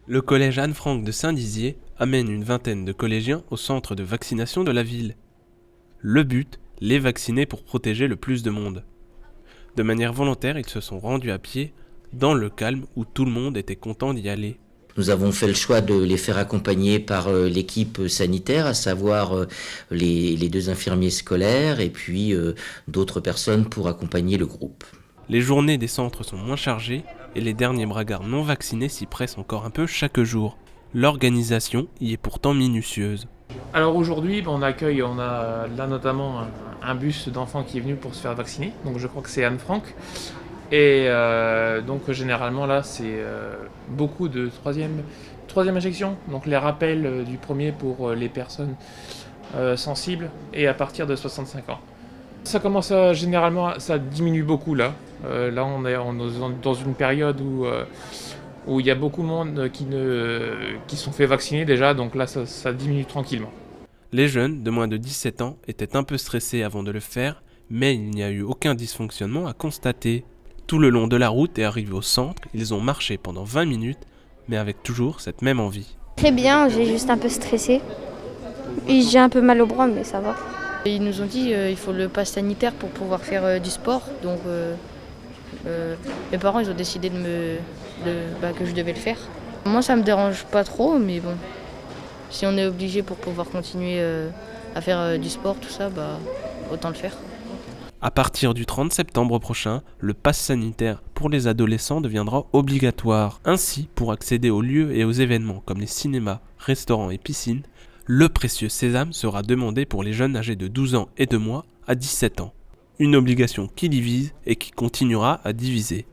Le collège Anne-Franck de Saint-Dizier amène une vingtaine de collégiens au centre de vaccination de la ville. Le but, les vacciner pour protéger le plus de monde. De manière volontaire, ils se sont rendus à pied, dans le calme où tout le monde était content d'y aller. Nous avons fait le choix de les faire accompagner par l'équipe sanitaire, à savoir les deux infirmiers scolaires et puis d'autres personnes pour accompagner le groupe. Les journées des centres sont moins chargées et les derniers bragards non vaccinés s'y pressent encore un peu chaque jour. L'organisation y est pourtant minutieuse. Alors aujourd'hui, on a là notamment un bus d'enfants qui est venu pour se faire vacciner, donc je crois que c'est Anne-Franck. Et donc généralement là c'est beaucoup de troisième injection, donc les rappels du premier pour les personnes sensibles et à partir de 65 ans. Ça commence généralement, ça diminue beaucoup là. Là on est dans une période où il y a beaucoup de monde qui sont fait vacciner déjà, donc là ça diminue tranquillement. Les jeunes de moins de 17 ans étaient un peu stressés avant de le faire, mais il n'y a eu aucun dysfonctionnement à constater. Tout le long de la route et arrivés au centre, ils ont marché pendant 20 minutes, mais avec toujours cette même envie. Très bien, j'ai juste un peu stressé. Et j'ai un peu mal au bras, mais ça va. Ils nous ont dit qu'il faut le pass sanitaire pour pouvoir faire du sport. Donc mes parents ils ont décidé que je devais le faire. Moi ça me dérange pas trop, mais bon, si on est obligé pour pouvoir continuer à faire du sport, tout ça, autant le faire. À partir du 30 septembre prochain, le pass sanitaire pour les adolescents deviendra obligatoire. Ainsi, pour accéder aux lieux et aux événements comme les cinémas, restaurants et piscines, le précieux sésame sera demandé pour les jeunes âgés de 12 ans et de moins à 17 ans. Une obligation qui divise et qui continuera à diviser.